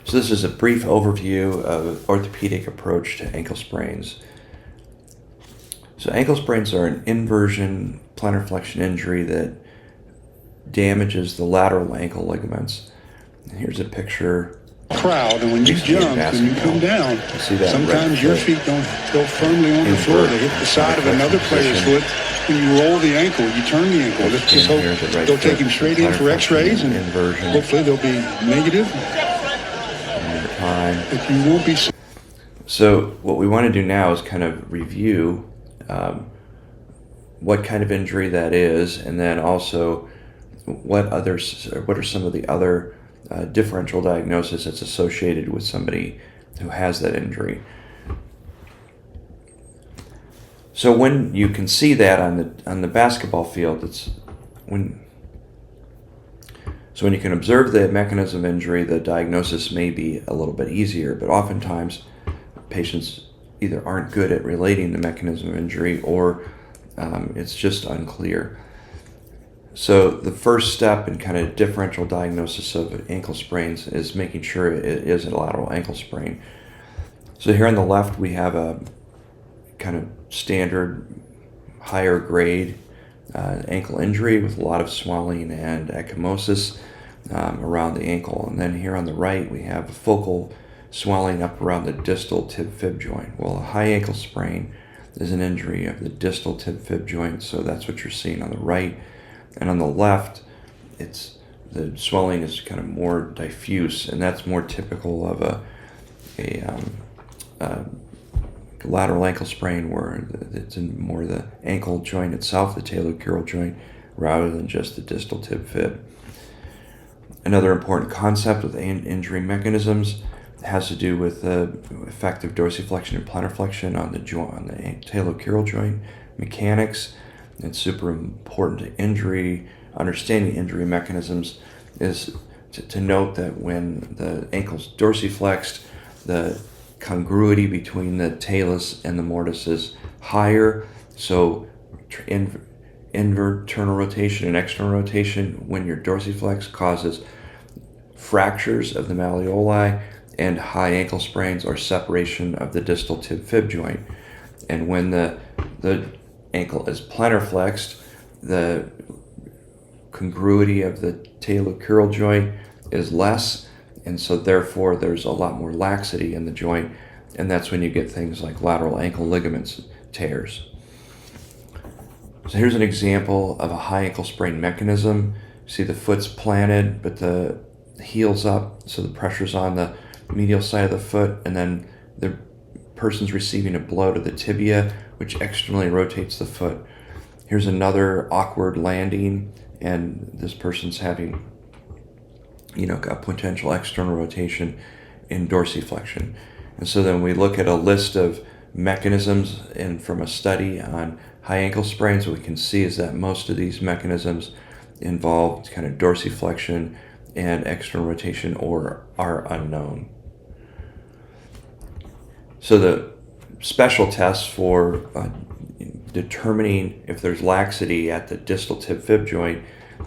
So this is a brief overview of orthopedic approach to ankle sprains. So ankle sprains are an inversion plantar flexion injury that damages the lateral ankle ligaments. And here's a picture. Crowd, and when you jump and you come down, sometimes your feet don't go firmly on the floor. They hit the side of another player's foot. When you roll the ankle, you turn the ankle. Let's just hope they'll take him straight in for x-rays, and hopefully they'll be negative. But you won't be. So what we want to do now is kind of review what kind of injury that is, and then also what are some of the other differential diagnosis that's associated with somebody who has that injury. So when you can see that on the basketball field, when you can observe the mechanism of injury, the diagnosis may be a little bit easier, but oftentimes patients either aren't good at relating the mechanism of injury, or it's just unclear. So the first step in kind of differential diagnosis of ankle sprains is making sure it is a lateral ankle sprain. So here on the left we have a kind of standard higher grade ankle injury with a lot of swelling and ecchymosis around the ankle. And then here on the right we have a focal swelling up around the distal tib-fib joint. Well, a high ankle sprain is an injury of the distal tib-fib joint, so that's what you're seeing on the right. And on the left, the swelling is kind of more diffuse, and that's more typical of a lateral ankle sprain, where it's in more the ankle joint itself, the talocrural joint, rather than just the distal tib-fib. Another important concept with injury mechanisms has to do with the effective dorsiflexion and plantar flexion on the talocrural joint mechanics. It's super important to understanding injury mechanisms is to note that when the ankle's dorsiflexed, the congruity between the talus and the mortise is higher. So internal rotation and external rotation when you're dorsiflexed causes fractures of the malleoli and high ankle sprains or separation of the distal tib-fib joint. And when the ankle is plantar flexed, the congruity of the talocrural joint is less, and so therefore there's a lot more laxity in the joint, and that's when you get things like lateral ankle ligaments tears. So here's an example of a high ankle sprain mechanism. See the foot's planted, but the heel's up, so the pressure's on the medial side of the foot, and then the person's receiving a blow to the tibia, which externally rotates the foot. Here's another awkward landing, and this person's having, a potential external rotation in dorsiflexion. And so then we look at a list of mechanisms, and from a study on high ankle sprains, what we can see is that most of these mechanisms involve kind of dorsiflexion and external rotation or are unknown. So the special tests for determining if there's laxity at the distal tib-fib joint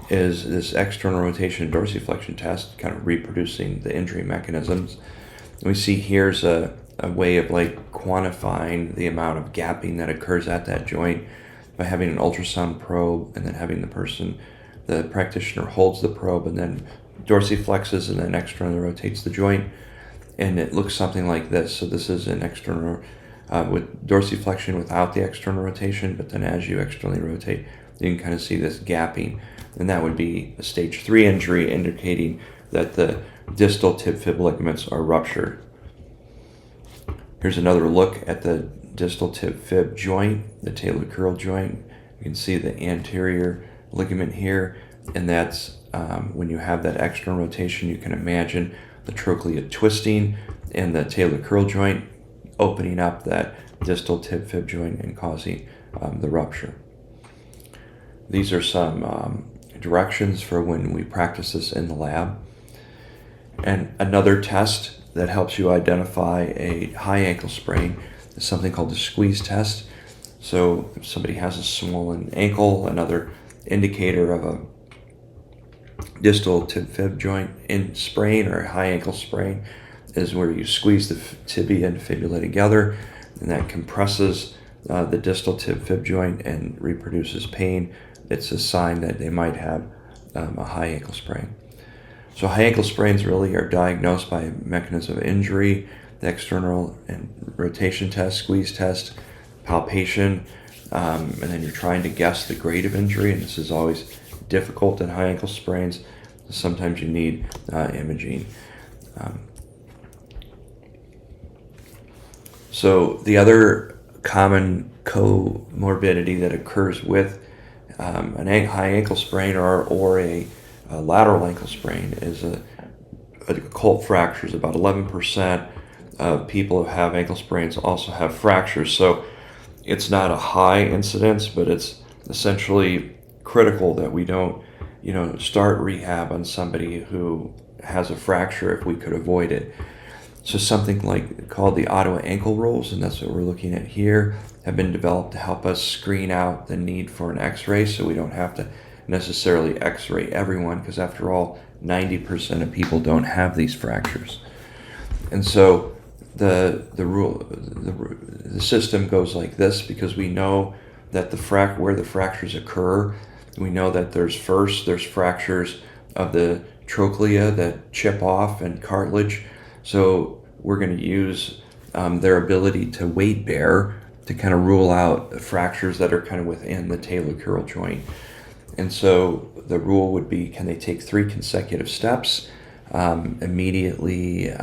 is this external rotation and dorsiflexion test, kind of reproducing the injury mechanisms. And we see here's a way of quantifying the amount of gapping that occurs at that joint by having an ultrasound probe, and then having the practitioner holds the probe and then dorsiflexes and then externally rotates the joint. And it looks something like this. So this is an external with dorsiflexion without the external rotation, but then as you externally rotate, you can kind of see this gapping. And that would be a stage 3 injury, indicating that the distal tib-fib ligaments are ruptured. Here's another look at the distal tib-fib joint, the talocrural joint. You can see the anterior ligament here, and that's when you have that external rotation, you can imagine the trochlea twisting and the talocrural joint opening up that distal tib-fib joint and causing the rupture. These are some directions for when we practice this in the lab. And another test that helps you identify a high ankle sprain is something called the squeeze test. So if somebody has a swollen ankle, another indicator of a distal tib-fib joint in sprain or a high ankle sprain, is where you squeeze the tibia and fibula together, and that compresses the distal tib fib joint and reproduces pain. It's a sign that they might have a high ankle sprain. So high ankle sprains really are diagnosed by a mechanism of injury, the external and rotation test, squeeze test, palpation, and then you're trying to guess the grade of injury, and this is always difficult in high ankle sprains. Sometimes you need imaging. So the other common comorbidity that occurs with an high ankle sprain or a lateral ankle sprain is a occult fractures. About 11% of people who have ankle sprains also have fractures. So it's not a high incidence, but it's essentially critical that we don't, start rehab on somebody who has a fracture if we could avoid it. So something called the Ottawa ankle rules, and that's what we're looking at here, have been developed to help us screen out the need for an x-ray, so we don't have to necessarily x-ray everyone, because after all, 90% of people don't have these fractures. And so the system goes like this, because we know that where the fractures occur, we know that there's fractures of the trochlea that chip off and cartilage. So we're going to use their ability to weight bear to kind of rule out fractures that are kind of within the talocrural joint. And so the rule would be, can they take 3 consecutive steps immediately,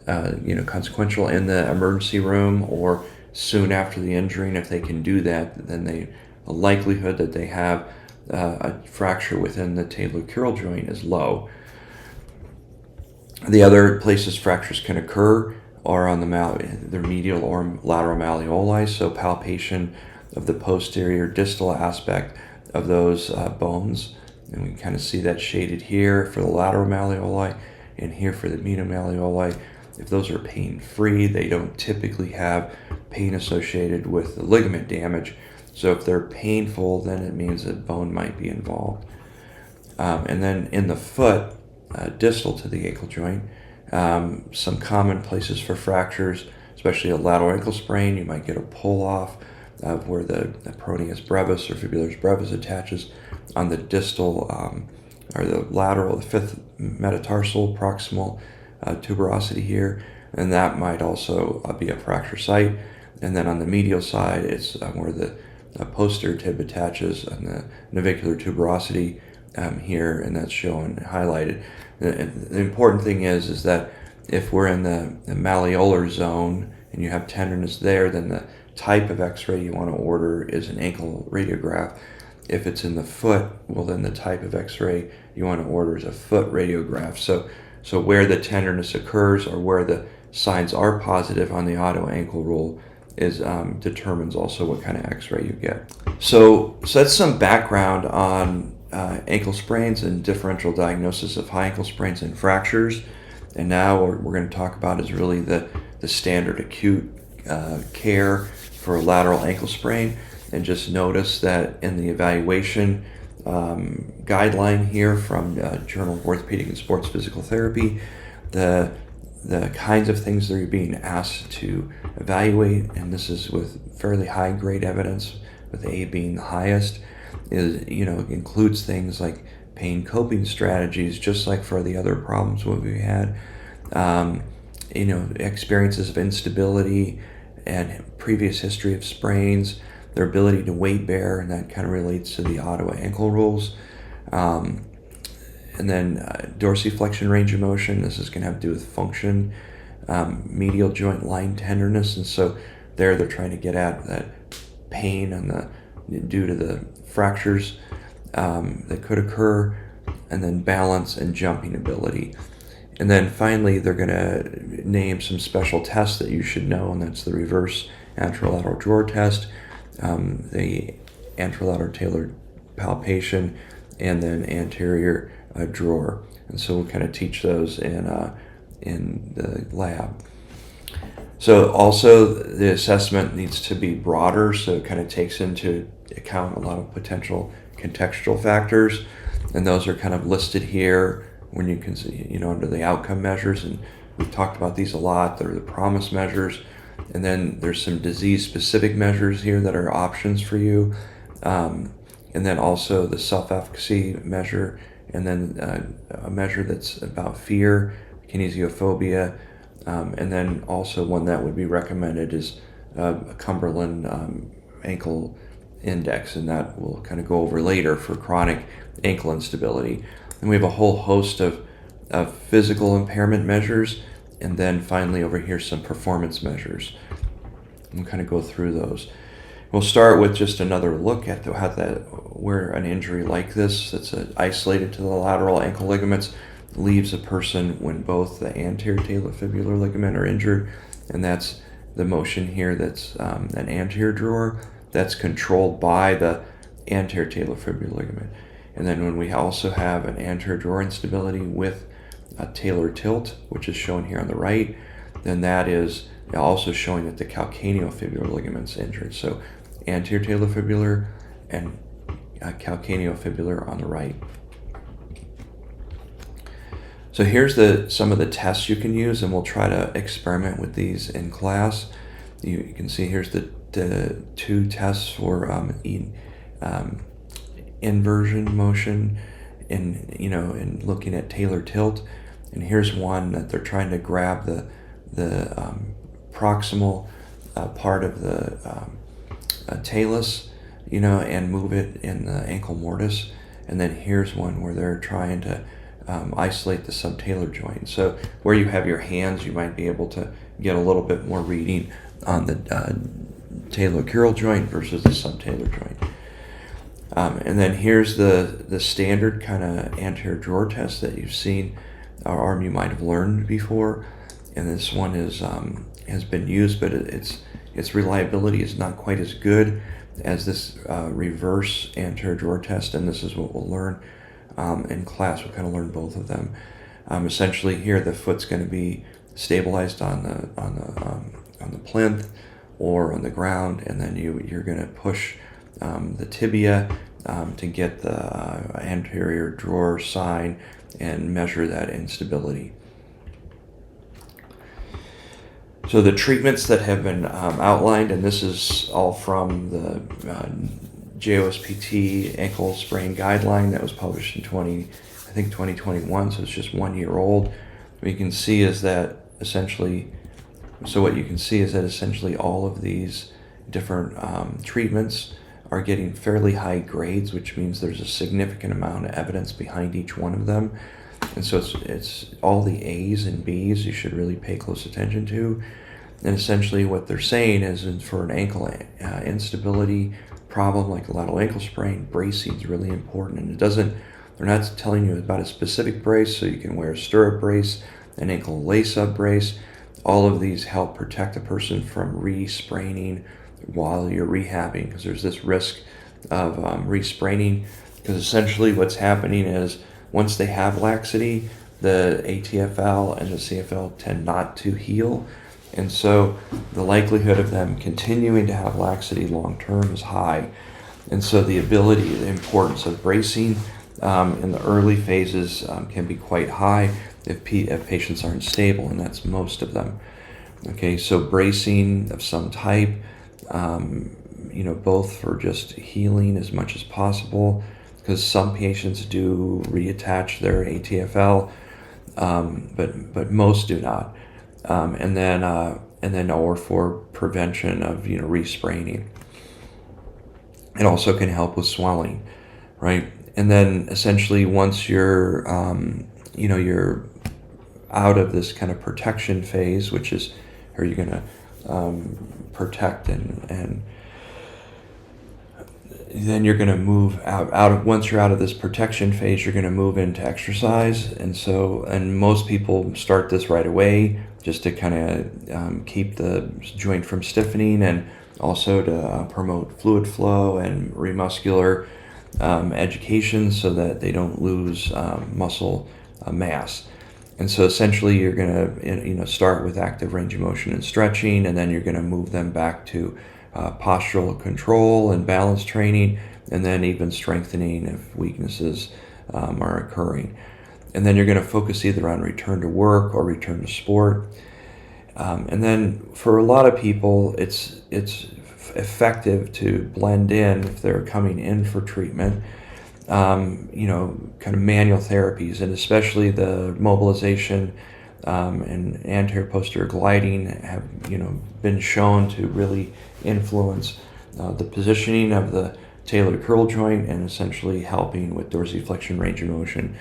consequential in the emergency room or soon after the injury? And if they can do that, then the likelihood that they have a fracture within the talocrural joint is low. The other places fractures can occur are on the medial or lateral malleoli, so palpation of the posterior distal aspect of those bones. And we can kind of see that shaded here for the lateral malleoli and here for the medial malleoli. If those are pain-free, they don't typically have pain associated with the ligament damage. So if they're painful, then it means that bone might be involved. And then in the foot, distal to the ankle joint, some common places for fractures, especially a lateral ankle sprain, you might get a pull-off of where the peroneus brevis or fibularis brevis attaches on the distal or the lateral, the 5th metatarsal proximal tuberosity here, and that might also be a fracture site. And then on the medial side, it's where the posterior tib attaches on the navicular tuberosity here, and that's shown highlighted. The important thing is that if we're in the malleolar zone and you have tenderness there, then the type of x-ray you want to order is an ankle radiograph. If it's in the foot, well, then the type of x-ray you want to order is a foot radiograph. So where the tenderness occurs or where the signs are positive on the Ottawa ankle rule is determines also what kind of x-ray you get. So that's some background on ankle sprains and differential diagnosis of high ankle sprains and fractures. And now what we're going to talk about is really the standard acute care for a lateral ankle sprain. And just notice that in the evaluation guideline here from Journal of Orthopedic and Sports Physical Therapy, the kinds of things that you're being asked to evaluate, and this is with fairly high grade evidence, with A being the highest, includes things like pain coping strategies, just like for the other problems what we had, experiences of instability and previous history of sprains, their ability to weight bear, and that kind of relates to the Ottawa ankle rules. And then dorsiflexion range of motion, this is going to have to do with function, medial joint line tenderness, and so they're trying to get at that pain due to the fractures that could occur, and then balance and jumping ability. And then finally, they're going to name some special tests that you should know, and that's the reverse anterolateral drawer test, the anterolateral tailored palpation, and then anterior drawer. And so we'll kind of teach those in the lab. So also the assessment needs to be broader, so it kind of takes into account a lot of potential contextual factors, and those are kind of listed here when you can see, under the outcome measures. And We've talked about these a lot. They're the promise measures. And then there's some disease-specific measures here that are options for you. And then also the self-efficacy measure, and then a measure that's about fear, kinesiophobia, and then also one that would be recommended is a Cumberland ankle index, and that we'll kind of go over later for chronic ankle instability. And we have a whole host of physical impairment measures, and then finally over here some performance measures. We'll kind of go through those. We'll start with just another look at where an injury like this that's isolated to the lateral ankle ligaments leaves a person when both the anterior tibiofibular ligament are injured, and that's the motion here that's an anterior drawer that's controlled by the anterior tibiofibular ligament. And then when we also have an anterior drawer instability with a talar tilt, which is shown here on the right, then that is also showing that the calcaneofibular ligament's injured. So anterior tibiofibular and calcaneofibular on the right. So here's some of the tests you can use, and we'll try to experiment with these in class. You can see here's the two tests for inversion motion in looking at talar tilt, and here's one that they're trying to grab the proximal part of the talus, and move it in the ankle mortise, and then here's one where they're trying to isolate the subtalar joint. So where you have your hands, you might be able to get a little bit more reading on the talocural joint versus the subtalar joint. And then here's the standard kind of anterior drawer test that you've seen, or you might have learned before. And this one has been used, but its reliability is not quite as good as this reverse anterior drawer test. And this is what we'll learn in class. We'll kind of learn both of them. Essentially, here the foot's going to be stabilized on the plinth or on the ground, and then you're going to push the tibia to get the anterior drawer sign and measure that instability. So the treatments that have been outlined, and this is all from the JOSPT ankle sprain guideline that was published in 2021, so it's just 1 year old. What you can see is that essentially all of these different treatments are getting fairly high grades, which means there's a significant amount of evidence behind each one of them. And so it's all the A's and B's you should really pay close attention to. And essentially what they're saying is for an ankle instability problem like a lateral ankle sprain, bracing is really important. And they're not telling you about a specific brace, so you can wear a stirrup brace, an ankle lace-up brace. All of these help protect a person from re-spraining while you're rehabbing, because there's this risk of re-spraining, because essentially what's happening is once they have laxity, the ATFL and the CFL tend not to heal, and so the likelihood of them continuing to have laxity long term is high. And so the importance of bracing in the early phases can be quite high if patients aren't stable, and that's most of them. Okay, so bracing of some type, both for just healing as much as possible, because some patients do reattach their ATFL, but most do not. And then or for prevention of re-spraining. It also can help with swelling, right? And then essentially once you're you're out of this kind of protection phase, which is where you're going to protect and then you're going to move once you're out of this protection phase, you're going to move into exercise. And most people start this right away just to kind of keep the joint from stiffening, and also to promote fluid flow and remuscular education so that they don't lose muscle mass. And so essentially you're going to start with active range of motion and stretching, and then you're going to move them back to postural control and balance training, and then even strengthening if weaknesses are occurring. and then you're going to focus either on return to work or return to sport. And then for a lot of people, it's effective to blend in if they're coming in for treatment, kind of manual therapies, and especially the mobilization and anterior posterior gliding have been shown to really influence the positioning of the talar curl joint and essentially helping with dorsiflexion range of motion.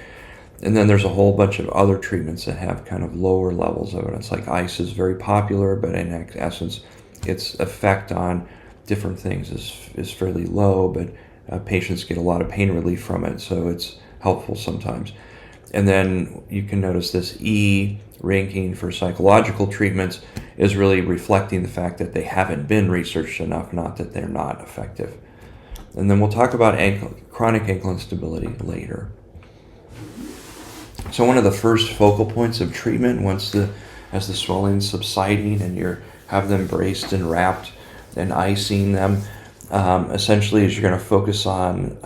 And then there's a whole bunch of other treatments that have kind of lower levels of evidence, like ice is very popular, but in essence, its effect on different things is fairly low, but patients get a lot of pain relief from it, so it's helpful sometimes. And then you can notice this E ranking for psychological treatments is really reflecting the fact that they haven't been researched enough, not that they're not effective. And then we'll talk about chronic ankle instability later. So one of the first focal points of treatment, as the swelling is subsiding and you have them braced and wrapped and icing them, essentially is you're going to focus on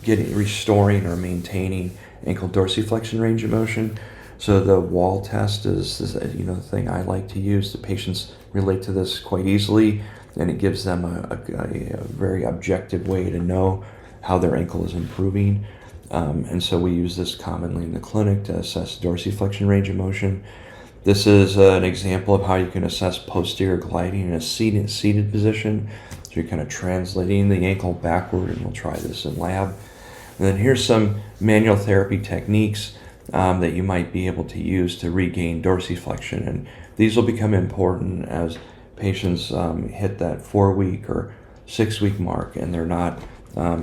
restoring or maintaining ankle dorsiflexion range of motion. So the wall test is the thing I like to use. The patients relate to this quite easily, and it gives them a very objective way to know how their ankle is improving. And so we use this commonly in the clinic to assess dorsiflexion range of motion. This is an example of how you can assess posterior gliding in a seated position. So you're kind of translating the ankle backward, and we'll try this in lab. And then here's some manual therapy techniques that you might be able to use to regain dorsiflexion. And these will become important as patients hit that 4-week or 6-week mark and they're not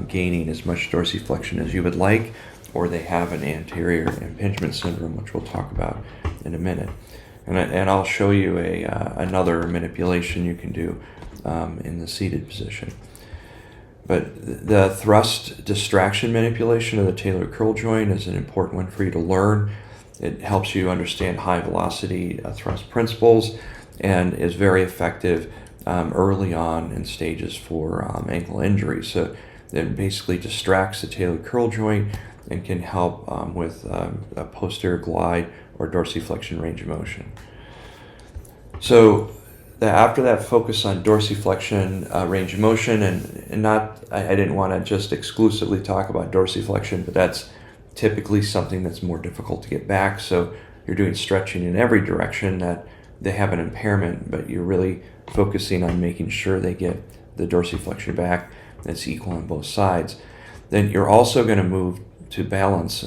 gaining as much dorsiflexion as you would like, or they have an anterior impingement syndrome, which we'll talk about in a minute. And I'll show you another manipulation you can do in the seated position. But the thrust distraction manipulation of the talar curl joint is an important one for you to learn. It helps you understand high velocity thrust principles and is very effective early on in stages for ankle injury. So it basically distracts the talar curl joint and can help with a posterior glide or dorsiflexion range of motion. So after that focus on dorsiflexion range of motion, and I didn't want to just exclusively talk about dorsiflexion, but that's typically something that's more difficult to get back. So you're doing stretching in every direction that they have an impairment, but you're really focusing on making sure they get the dorsiflexion back that's equal on both sides. Then you're also going to move to balance.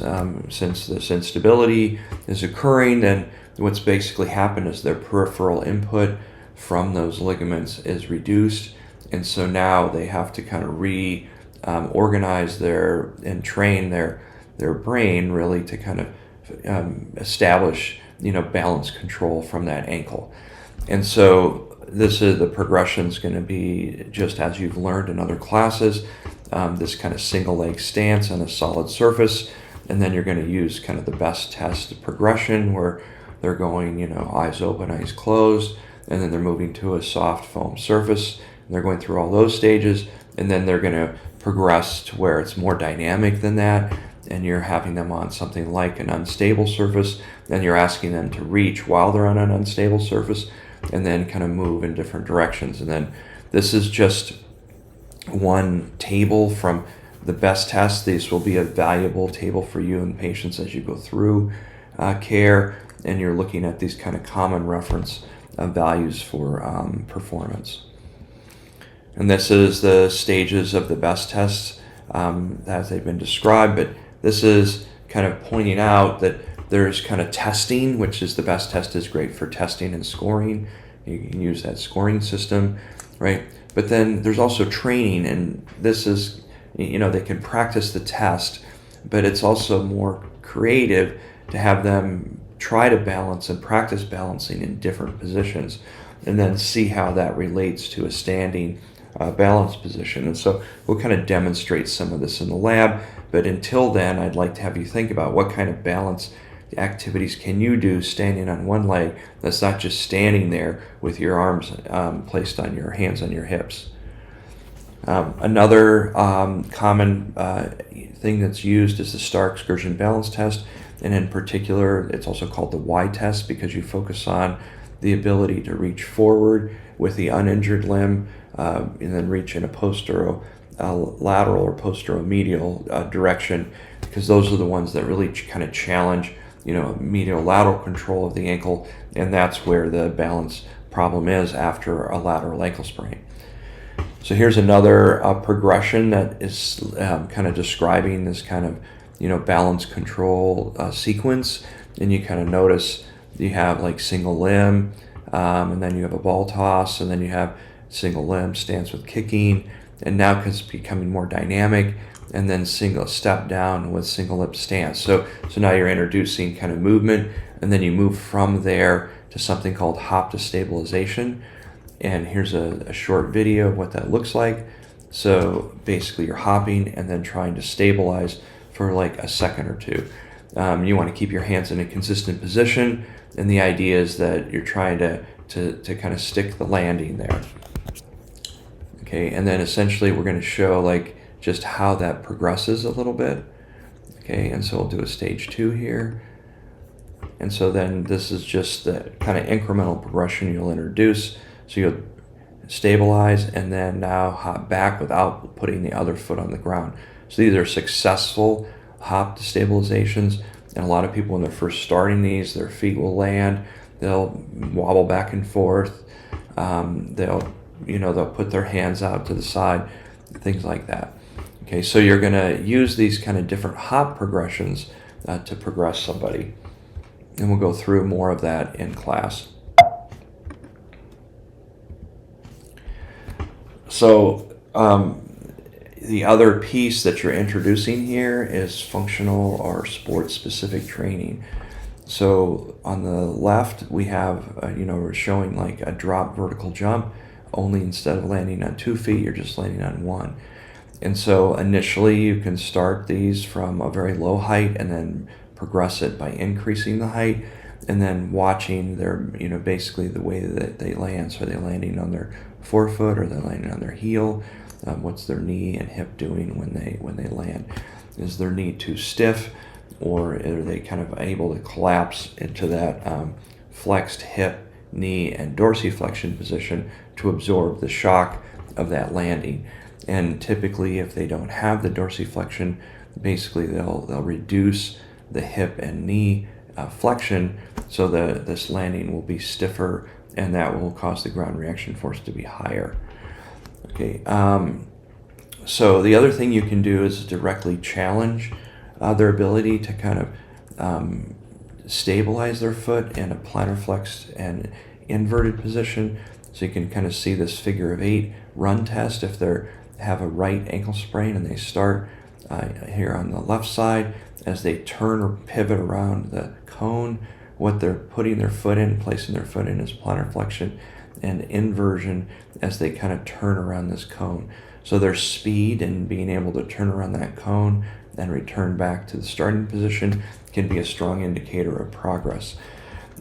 Since this instability is occurring, then what's basically happened is their peripheral input from those ligaments is reduced, and so now they have to kind of reorganize and train their brain really to kind of establish balance control from that ankle. And so the progression is going to be just as you've learned in other classes, this kind of single leg stance on a solid surface, and then you're going to use kind of the BESS test progression where they're going eyes open, eyes closed, and then they're moving to a soft foam surface. They're going through all those stages, and then they're going to progress to where it's more dynamic than that, and you're having them on something like an unstable surface. Then you're asking them to reach while they're on an unstable surface, and then kind of move in different directions. And then this is just one table from the BESS test. This will be a valuable table for you and patients as you go through care, and you're looking at these kind of common reference values for performance. And this is the stages of the BESS tests as they've been described, but this is kind of pointing out that there's kind of testing, which is the BESS test is great for testing and scoring. You can use that scoring system, right? But then there's also training, and this is, they can practice the test, but it's also more creative to have them try to balance and practice balancing in different positions and then see how that relates to a standing balance position. And so we'll kind of demonstrate some of this in the lab, but until then, I'd like to have you think about what kind of balance activities can you do standing on one leg that's not just standing there with your arms placed on your hands on your hips. Another common thing that's used is the STAR Excursion balance test, and in particular, it's also called the Y test because you focus on the ability to reach forward with the uninjured limb and then reach in a lateral or posteromedial direction, because those are the ones that really kind of challenge, medial lateral control of the ankle, and that's where the balance problem is after a lateral ankle sprain. So here's another progression that is kind of describing this kind of, balance control sequence. And you kind of notice you have like single limb, and then you have a ball toss, and then you have single limb stance with kicking, and now it's becoming more dynamic, and then single step down with single limb stance. So now you're introducing kind of movement, and then you move from there to something called hop to stabilization. And here's a short video of what that looks like. So basically you're hopping and then trying to stabilize for like a second or two. You want to keep your hands in a consistent position, and the idea is that you're trying to kind of stick the landing there. Okay, and then essentially we're going to show like just how that progresses a little bit. Okay, and so we'll do a stage 2 here. And so then this is just the kind of incremental progression you'll introduce. So you'll stabilize and then now hop back without putting the other foot on the ground. So these are successful hop to stabilizations. And a lot of people, when they're first starting these, their feet will land, they'll wobble back and forth, they'll put their hands out to the side, things like that. Okay, so you're going to use these kind of different hop progressions to progress somebody. And we'll go through more of that in class. So the other piece that you're introducing here is functional or sport-specific training. So on the left, we have, we're showing like a drop vertical jump, only instead of landing on 2 feet, you're just landing on 1. And so initially you can start these from a very low height and then progress it by increasing the height and then watching their, basically the way that they land. So are they landing on their forefoot or they're landing on their heel? What's their knee and hip doing when they land? Is their knee too stiff, or are they kind of able to collapse into that flexed hip, knee, and dorsiflexion position to absorb the shock of that landing? And typically, if they don't have the dorsiflexion, basically they'll reduce the hip and knee flexion, so this landing will be stiffer, and that will cause the ground reaction force to be higher. Okay. So the other thing you can do is directly challenge their ability to kind of stabilize their foot in a plantar flexed and inverted position. So you can kind of see this figure of 8 run test if they have a right ankle sprain and they start here on the left side. As they turn or pivot around the cone, what they're putting their foot in, placing their foot in, is plantar flexion and inversion as they kind of turn around this cone. So their speed and being able to turn around that cone and return back to the starting position can be a strong indicator of progress.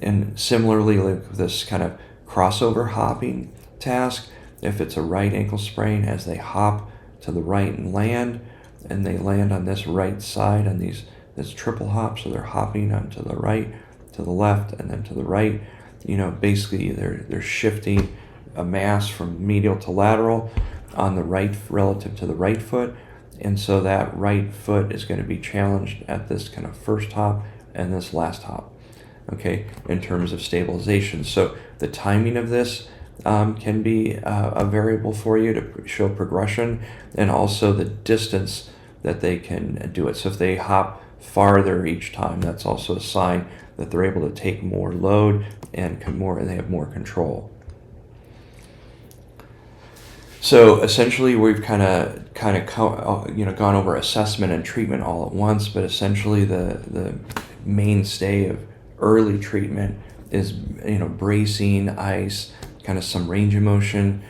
And similarly, like this kind of crossover hopping task, if it's a right ankle sprain, as they hop to the right and they land on this right side on this triple hop, so they're hopping onto the right, to the left, and then to the right. Basically they're shifting a mass from medial to lateral on the right relative to the right foot, and so that right foot is going to be challenged at this kind of first hop and this last hop, okay, in terms of stabilization. So the timing of this can be a variable for you to show progression, and also the distance that they can do it. So if they hop farther each time, that's also a sign that they're able to take more load and they have more control. So essentially, we've kind of gone over assessment and treatment all at once, but essentially the mainstay of early treatment is bracing, ice, kind of some range of motion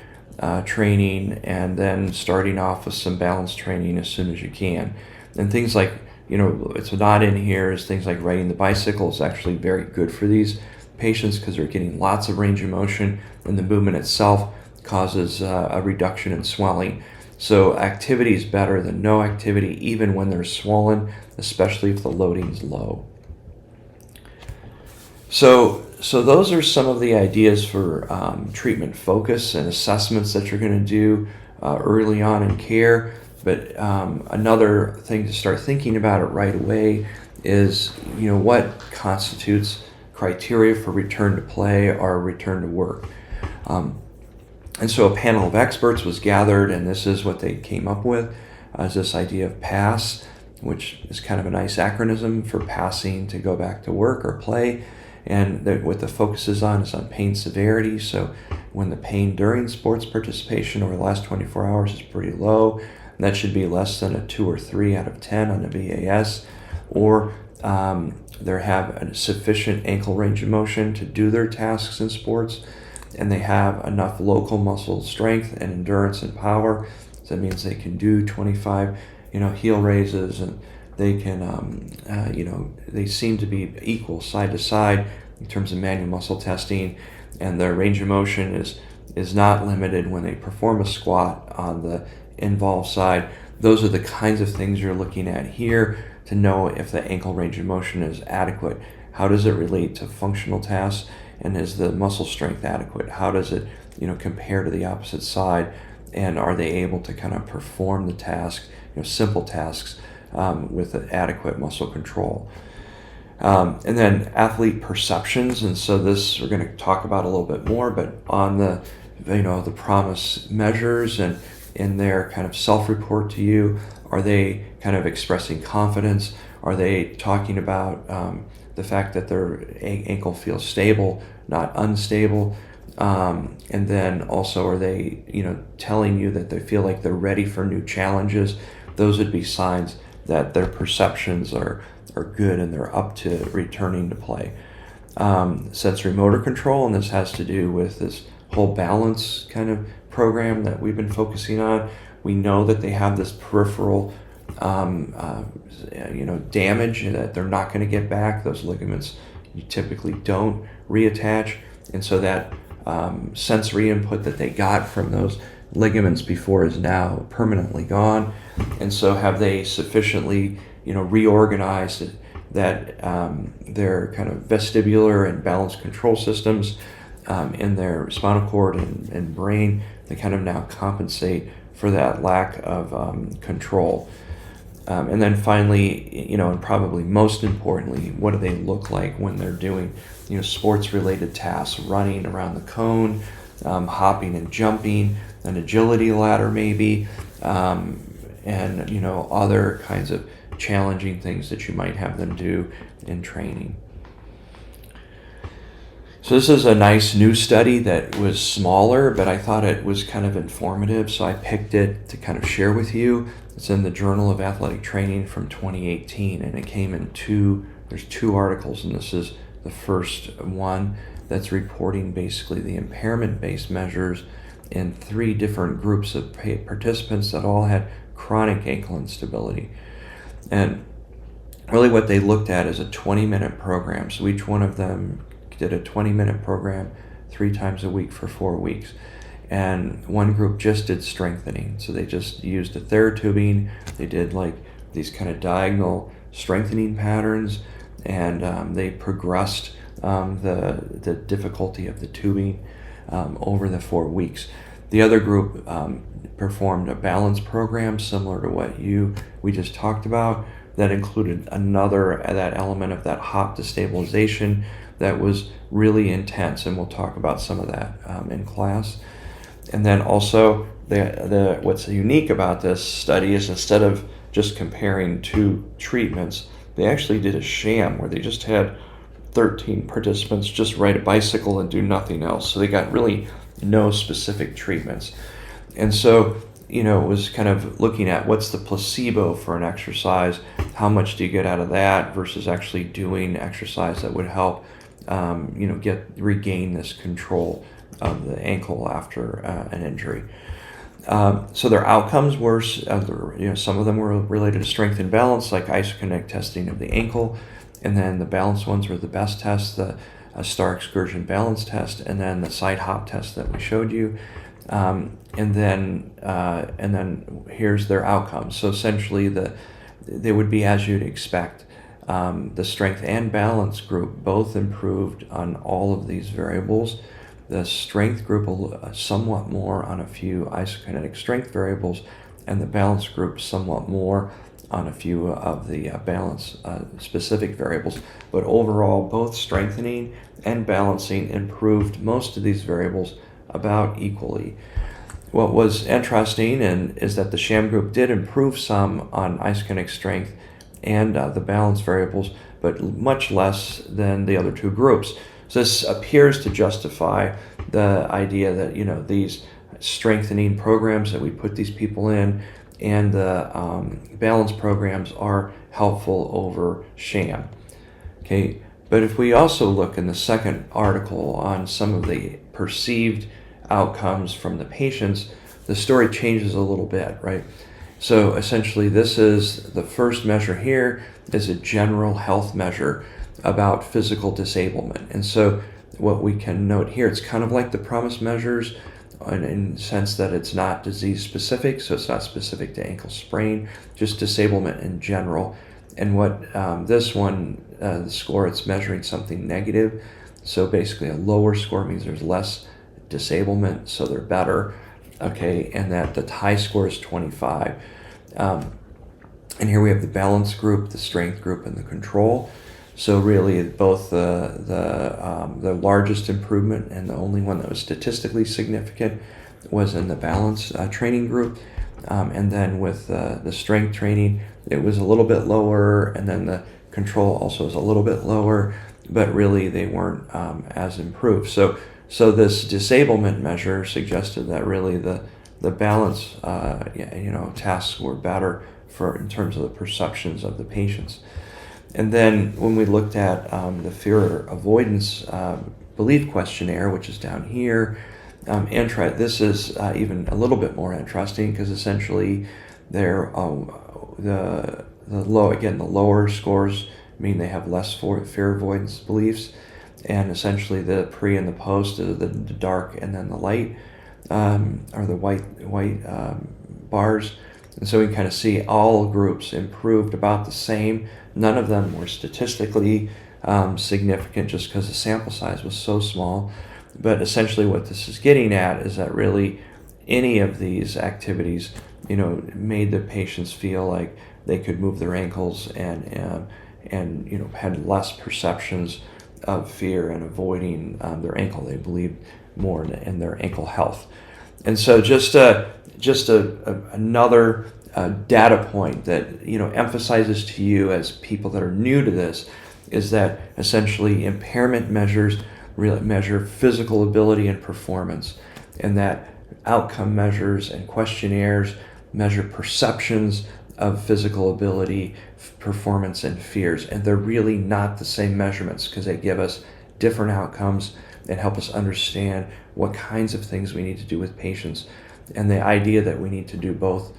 training, and then starting off with some balance training as soon as you can. And things like, it's not in here, is things like riding the bicycle is actually very good for these patients because they're getting lots of range of motion, and the movement itself causes a reduction in swelling. So activity is better than no activity, even when they're swollen, especially if the loading's low. So those are some of the ideas for treatment focus and assessments that you're going to do early on in care. But another thing to start thinking about it right away is, what constitutes criteria for return to play or return to work. And so a panel of experts was gathered, and this is what they came up with, is this idea of PASS, which is kind of a nice acronym for passing to go back to work or play. And what the focus is on pain severity. So when the pain during sports participation over the last 24 hours is pretty low, that should be less than a 2 or 3 out of 10 on the BAS, or they have a sufficient ankle range of motion to do their tasks in sports, and they have enough local muscle strength and endurance and power. So that means they can do 25, heel raises, and they can, they seem to be equal side to side in terms of manual muscle testing, and their range of motion is not limited when they perform a squat on the involved side. Those are the kinds of things you're looking at here to know if the ankle range of motion is adequate. How does it relate to functional tasks, and is the muscle strength adequate? How does it, compare to the opposite side, and are they able to kind of perform the task, simple tasks, with adequate muscle control. And then athlete perceptions, and so this we're going to talk about a little bit more, but on the PROMIS measures and in their kind of self-report to you, are they kind of expressing confidence? Are they talking about the fact that their ankle feels stable, not unstable? And then also, are they telling you that they feel like they're ready for new challenges? Those would be signs that their perceptions are good and they're up to returning to play. Sensory motor control, and this has to do with this whole balance kind of program that we've been focusing on. We know that they have this peripheral damage that they're not going to get back. Those ligaments you typically don't reattach, and so that sensory input that they got from those ligaments before is now permanently gone. And so have they sufficiently reorganized that their kind of vestibular and balance control systems in their spinal cord and brain, they kind of now compensate for that lack of control. And then finally, and probably most importantly, what do they look like when they're doing sports-related tasks, running around the cone, hopping and jumping, an agility ladder maybe, and other kinds of challenging things that you might have them do in training. So this is a nice new study that was smaller, but I thought it was kind of informative, so I picked it to kind of share with you. It's in the Journal of Athletic Training from 2018, and it came in there's 2 articles, and this is the first one that's reporting basically the impairment-based measures in 3 different groups of participants that all had chronic ankle instability. And really what they looked at is a 20-minute program. So each one of them did a 20-minute program 3 times a week for 4 weeks. And one group just did strengthening. So they just used a therotubing. They did like these kind of diagonal strengthening patterns, and they progressed the difficulty of the tubing over the 4 weeks. The other group performed a balance program similar to what we just talked about, that included that element of that hop to stabilization that was really intense, and we'll talk about some of that in class. And then also what's unique about this study is, instead of just comparing 2 treatments, they actually did a sham where they just had 13 participants just ride a bicycle and do nothing else. So they got really no specific treatments. And so, it was kind of looking at what's the placebo for an exercise, how much do you get out of that versus actually doing exercise that would help, regain this control of the ankle after an injury. So their outcomes were, some of them were related to strength and balance, like isokinetic testing of the ankle, and then the balance ones were the BESS test, the STAR Excursion balance test, and then the side hop test that we showed you. And then here's their outcomes. So essentially, they would be as you'd expect. The strength and balance group both improved on all of these variables. The strength group somewhat more on a few isokinetic strength variables, and the balance group somewhat more on a few of the balance specific variables. But overall, both strengthening and balancing improved most of these variables about equally. What was interesting is that the sham group did improve some on isokinetic strength and the balance variables, but much less than the other two groups. So this appears to justify the idea that, these strengthening programs that we put these people in and the balance programs are helpful over sham. Okay, but if we also look in the second article on some of the perceived outcomes from the patients, the story changes a little bit, right? So essentially, this is the first measure here is a general health measure about physical disablement. And so what we can note here, it's kind of like the PROMIS measures in the sense that it's not disease specific, so it's not specific to ankle sprain, just disablement in general. And what this one, the score, it's measuring something negative. So basically a lower score means there's less disablement, so they're better. Okay, and that the high score is 25. And here we have the balance group, the strength group, and the control. So really, both the largest improvement and the only one that was statistically significant was in the balance training group. And then with the strength training, it was a little bit lower, and then the control also was a little bit lower, but really they weren't as improved. So this disablement measure suggested that really the balance tasks were better in terms of the perceptions of the patients. And then when we looked at the fear avoidance belief questionnaire, which is down here, this is even a little bit more interesting because essentially they're the lower scores mean they have less fear avoidance beliefs, and essentially the pre and the post, the dark and then the light, or the white bars. And so we can kind of see all groups improved about the same. None of them were statistically significant just because the sample size was so small. But essentially what this is getting at is that really any of these activities, made the patients feel like they could move their ankles and had less perceptions of fear and avoiding their ankle. They believed more in their ankle health. And so just another data point that emphasizes to you as people that are new to this is that essentially impairment measures really measure physical ability and performance, and that outcome measures and questionnaires measure perceptions of physical ability, performance, and fears. And they're really not the same measurements because they give us different outcomes and help us understand what kinds of things we need to do with patients. And the idea that we need to do both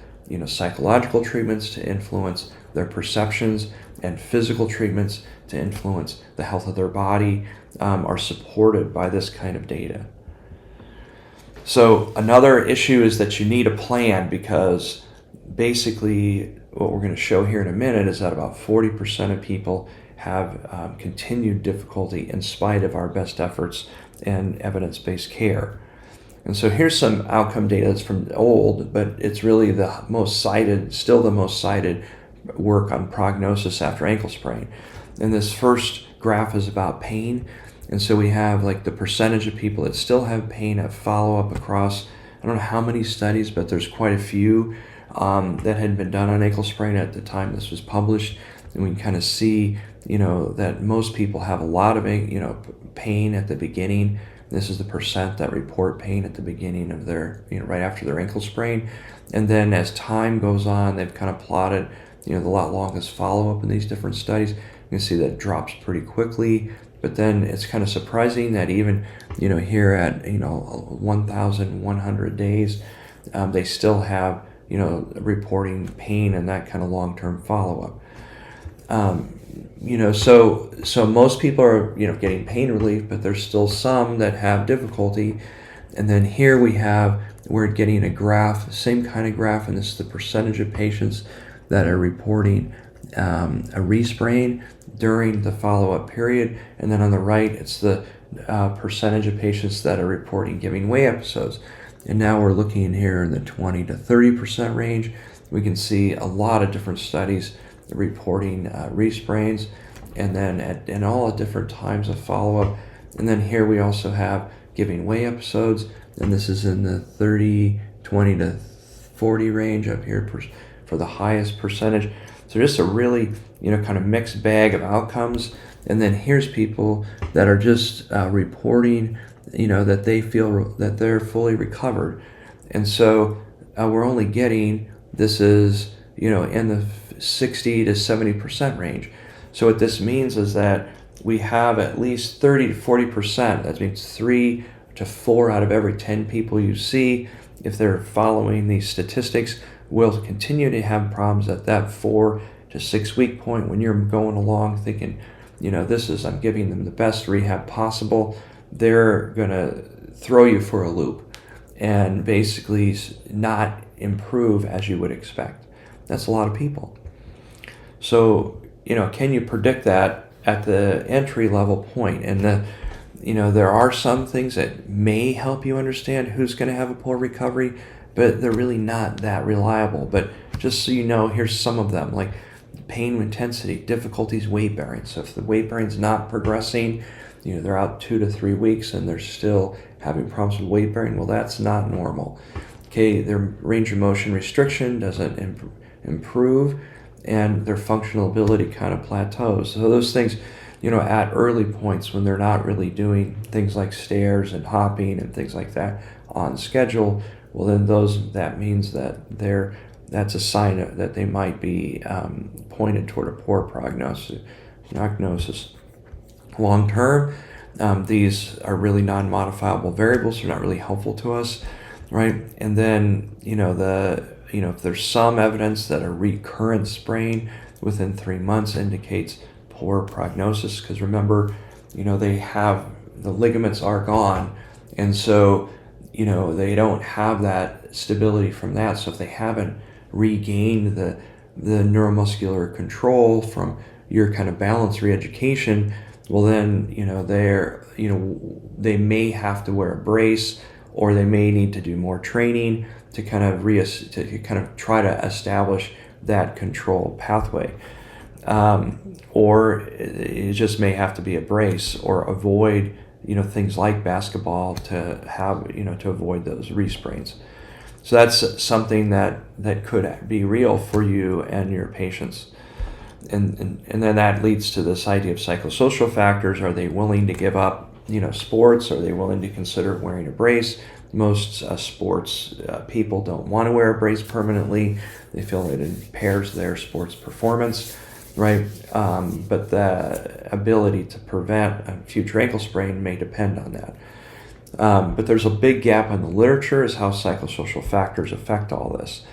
psychological treatments to influence their perceptions and physical treatments to influence the health of their body are supported by this kind of data. So another issue is that you need a plan, because basically what we're going to show here in a minute is that about 40% of people have continued difficulty in spite of our best efforts and evidence-based care. And so here's some outcome data that's from old, but it's really the most cited work on prognosis after ankle sprain. And this first graph is about pain. And so we have like the percentage of people that still have pain at follow-up across, I don't know how many studies, but there's quite a few that had been done on ankle sprain at the time this was published. And we can kind of see, that most people have a lot of, pain at the beginning. This is the percent that report pain at the beginning of their, right after their ankle sprain. And then as time goes on, they've kind of plotted, the longest follow-up in these different studies. You can see that it drops pretty quickly. But then it's kind of surprising that even, here at, 1,100 days, they still have, reporting pain and that kind of long-term follow-up. So most people are, getting pain relief, but there's still some that have difficulty. And then here we have, we're getting a graph, same kind of graph, and this is the percentage of patients that are reporting a resprain during the follow-up period. And then on the right, it's the percentage of patients that are reporting giving way episodes. And now we're looking here in the 20 to 30% range. We can see a lot of different studies reporting resprains, and then in all at different times of follow-up. And then here we also have giving way episodes, and this is in the 30, 20 to 40 range up here for the highest percentage. So just a really, kind of mixed bag of outcomes. And then here's people that are just reporting, that they feel that they're fully recovered. And so we're only getting, this is, in the 60 to 70% range. So what this means is that we have at least 30 to 40%. That means 3 to 4 out of every 10 people you see, if they're following these statistics, will continue to have problems at that 4 to 6 week point when you're going along thinking, I'm giving them the best rehab possible. They're going to throw you for a loop and basically not improve as you would expect. That's a lot of people. So, can you predict that at the entry level point? And there are some things that may help you understand who's going to have a poor recovery, but they're really not that reliable. But just so you know, here's some of them, like pain intensity, difficulties weight bearing. So if the weight bearing's not progressing, they're out 2 to 3 weeks and they're still having problems with weight bearing, well, that's not normal. Okay, their range of motion restriction doesn't improve, and their functional ability kind of plateaus. So those things, at early points when they're not really doing things like stairs and hopping and things like that on schedule, well, then that means that that's a sign that they might be pointed toward a poor prognosis. Long term, these are really non-modifiable variables. They're not really helpful to us, right? And then if there's some evidence that a recurrent sprain within 3 months indicates poor prognosis, because remember, the ligaments are gone, and so they don't have that stability from that. So if they haven't regained the neuromuscular control from your kind of balance re-education, well then they may have to wear a brace, or they may need to do more training to kind of try to establish that control pathway, or it just may have to be a brace, or avoid things like basketball to have to avoid those resprains. So that's something that could be real for you and your patients. And then that leads to this idea of psychosocial factors. Are they willing to give up sports? Are they willing to consider wearing a brace? Most sports people don't want to wear a brace permanently. They feel it impairs their sports performance, right? But the ability to prevent a future ankle sprain may depend on that. But there's a big gap in the literature as how psychosocial factors affect all this.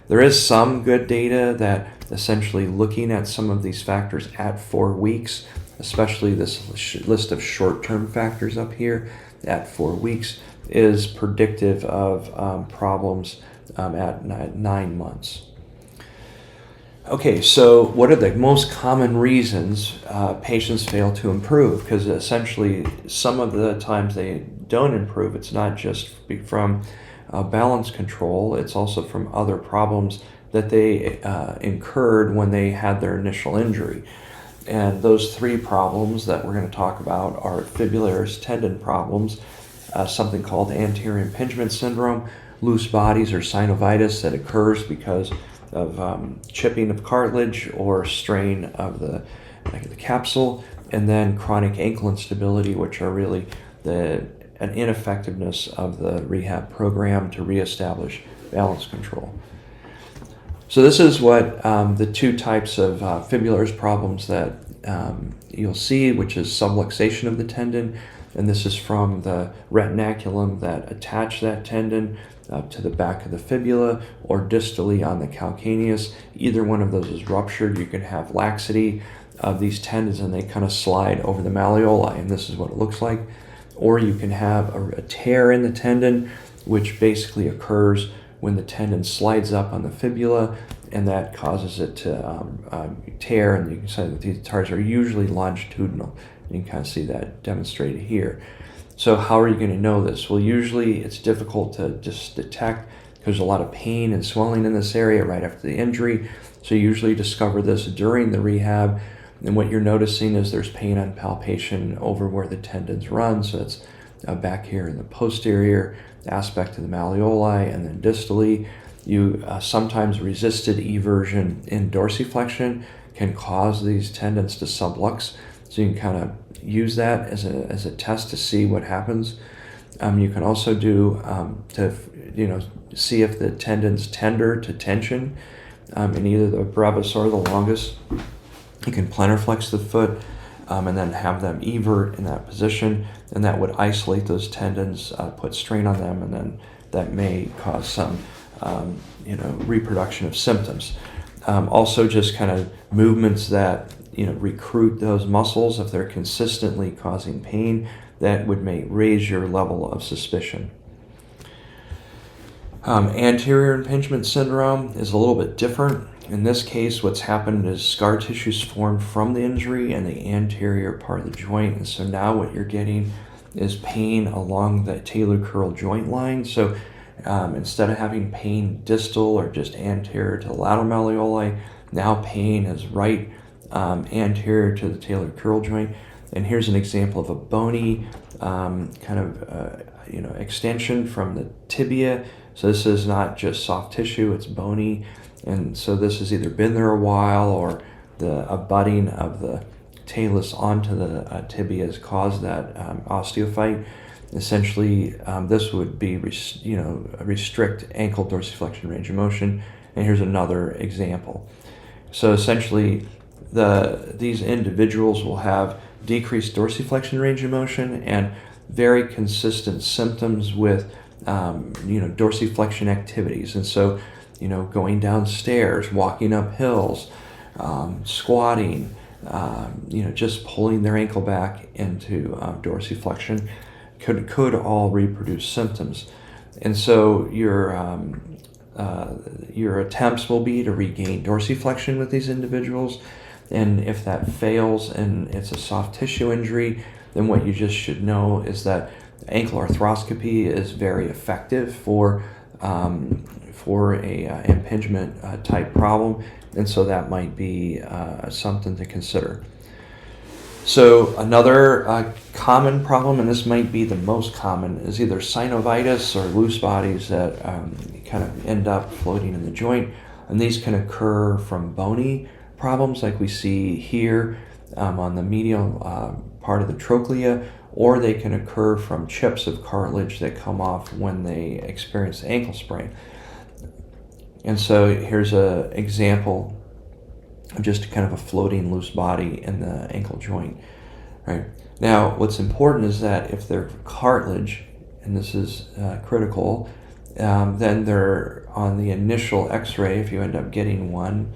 There is some good data that essentially looking at some of these factors at 4 weeks, especially this list of short-term factors up here at 4 weeks, is predictive of problems at 9 months. Okay, so what are the most common reasons patients fail to improve? Because essentially some of the times they don't improve, it's not just from balance control, it's also from other problems that they incurred when they had their initial injury. And those 3 problems that we're going to talk about are Fibularis tendon problems, something called anterior impingement syndrome, loose bodies or synovitis that occurs because of chipping of cartilage or strain of the capsule, and then chronic ankle instability, which are really an ineffectiveness of the rehab program to reestablish balance control. So this is what the 2 types of Fibularis problems that you'll see, which is subluxation of the tendon, and this is from the retinaculum that attach that tendon to the back of the fibula, or distally on the calcaneus. Either one of those is ruptured. You can have laxity of these tendons and they kind of slide over the malleoli, and this is what it looks like. Or you can have a tear in the tendon which basically occurs when the tendon slides up on the fibula, and that causes it to tear, and you can see that these tears are usually longitudinal. You can kind of see that demonstrated here. So how are you going to know this? Well, usually it's difficult to just detect. There's a lot of pain and swelling in this area right after the injury, so you usually discover this during the rehab. And what you're noticing is there's pain on palpation over where the tendons run, so it's back here in the posterior aspect of the malleoli, and then distally. You sometimes resisted eversion in dorsiflexion can cause these tendons to sublux, so you can kind of use that as a test to see what happens. You can also do see if the tendon's tender to tension in either the brevis or the longus. You can plantar flex the foot and then have them evert in that position, and that would isolate those tendons, put strain on them, and then that may cause some reproduction of symptoms. Also, just kind of movements that recruit those muscles, if they're consistently causing pain, that would raise your level of suspicion. Anterior impingement syndrome is a little bit different. In this case, what's happened is scar tissues formed from the injury and the anterior part of the joint, and so now what you're getting is pain along the talar curl joint line. So instead of having pain distal or just anterior to the lateral malleoli, now pain is right anterior to the talar curl joint. And here's an example of a bony extension from the tibia. So this is not just soft tissue, it's bony. And so this has either been there a while, or the abutting of the talus onto the tibia has caused that osteophyte. Essentially, this would be restrict ankle dorsiflexion range of motion. And here's another example. So essentially, these individuals will have decreased dorsiflexion range of motion and very consistent symptoms with dorsiflexion activities. And so, going downstairs, walking up hills, squatting, just pulling their ankle back into dorsiflexion could all reproduce symptoms. And so your attempts will be to regain dorsiflexion with these individuals. And if that fails and it's a soft tissue injury, then what you just should know is that ankle arthroscopy is very effective for a impingement type problem, and so that might be something to consider. So another common problem, and this might be the most common, is either synovitis or loose bodies that kind of end up floating in the joint, and these can occur from bony problems like we see here on the medial part of the trochlea, or they can occur from chips of cartilage that come off when they experience the ankle sprain. And so here's an example of just kind of a floating loose body in the ankle joint. Right. Now, what's important is that if they're cartilage, and this is critical, then they're on the initial X-ray, if you end up getting one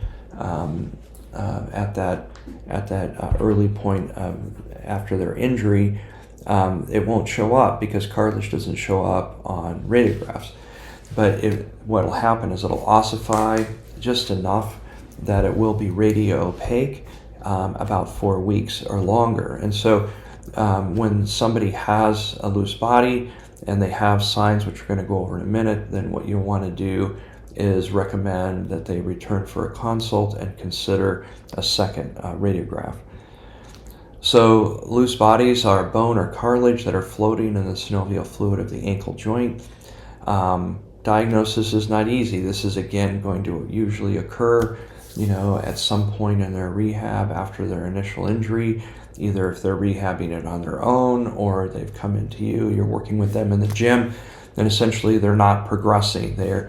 at that early point after their injury, it won't show up because cartilage doesn't show up on radiographs. But what will happen is it'll ossify just enough that it will be radio-opaque about 4 weeks or longer. And so when somebody has a loose body and they have signs, which we're going to go over in a minute, then what you want to do is recommend that they return for a consult and consider a second radiograph. So loose bodies are bone or cartilage that are floating in the synovial fluid of the ankle joint. Diagnosis is not easy. This is again going to usually occur, at some point in their rehab after their initial injury, either if they're rehabbing it on their own or they've come into you're working with them in the gym, and essentially they're not progressing. They've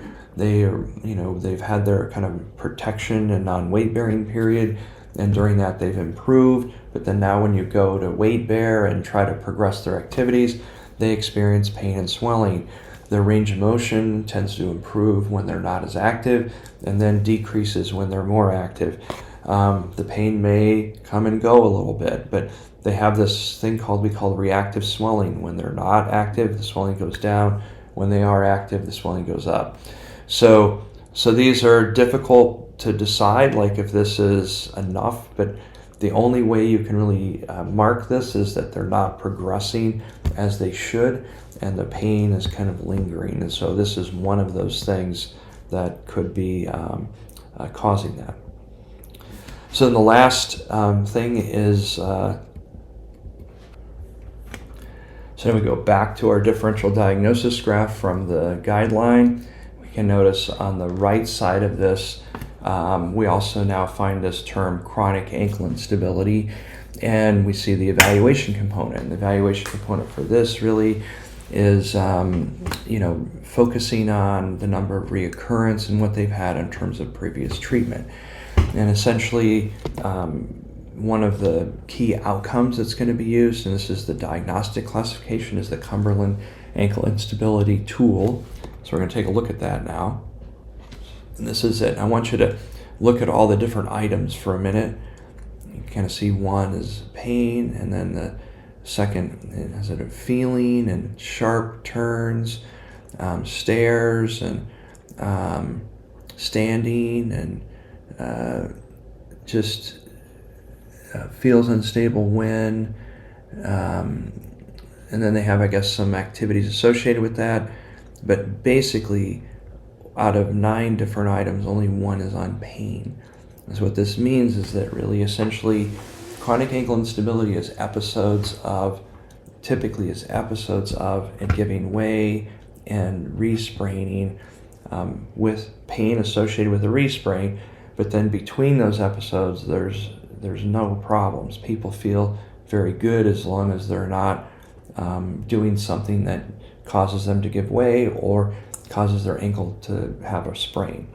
had their kind of protection and non-weight bearing period, and during that they've improved, but then now when you go to weight bear and try to progress their activities, they experience pain and swelling. Their range of motion tends to improve when they're not as active and then decreases when they're more active. The pain may come and go a little bit, but they have this thing we call reactive swelling. When they're not active, the swelling goes down. when they are active, the swelling goes up. So these are difficult to decide, like if this is enough, but the only way you can really mark this is that they're not progressing as they should, and the pain is kind of lingering. And so this is one of those things that could be causing that. So then the last thing is, so then we go back to our differential diagnosis graph from the guideline. We can notice on the right side of this, we also now find this term chronic ankle instability, and we see the evaluation component. The evaluation component for this really is, focusing on the number of reoccurrence and what they've had in terms of previous treatment. And essentially, one of the key outcomes that's going to be used, and this is the diagnostic classification, is the Cumberland Ankle Instability Tool. So we're going to take a look at that now. And this is it. I want you to look at all the different items for a minute. You kind of see one is pain, and then the second has a feeling and sharp turns, stairs, and standing, and just feels unstable when, and then they have, I guess, some activities associated with that. But basically, out of 9 different items, only one is on pain. And so what this means is that really essentially chronic ankle instability is typically episodes of and giving way and respraining, with pain associated with the resprain. But then between those episodes, there's no problems. People feel very good as long as they're not doing something that causes them to give way or causes their ankle to have a sprain.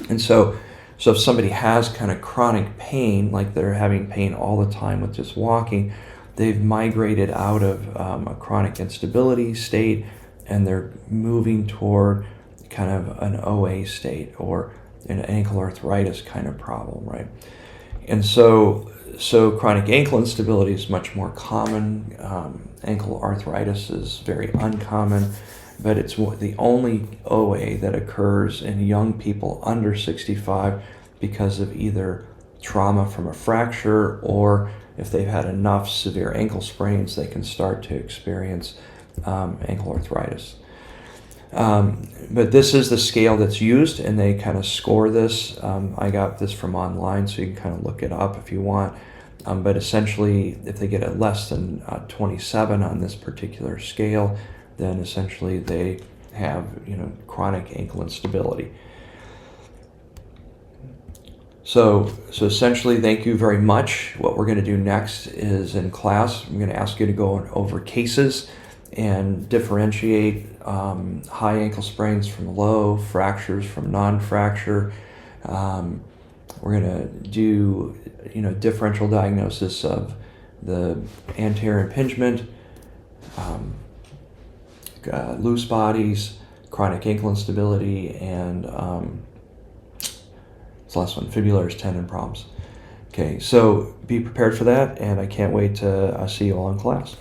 And so if somebody has kind of chronic pain, like they're having pain all the time with just walking, they've migrated out of a chronic instability state, and they're moving toward kind of an OA state or an ankle arthritis kind of problem, right? And so chronic ankle instability is much more common. Ankle arthritis is very uncommon, but it's the only OA that occurs in young people under 65 because of either trauma from a fracture, or if they've had enough severe ankle sprains, they can start to experience ankle arthritis. But this is the scale that's used, and they kind of score this. I got this from online, so you can kind of look it up if you want. But essentially, if they get a less than 27 on this particular scale, then essentially they have, chronic ankle instability. So essentially, thank you very much. What we're going to do next is in class, I'm going to ask you to go over cases and differentiate high ankle sprains from low, fractures from non-fracture. We're going to do, differential diagnosis of the anterior impingement, loose bodies, chronic ankle instability, and this last one, Fibularis tendon problems. Okay, so be prepared for that, and I can't wait to see you all in class.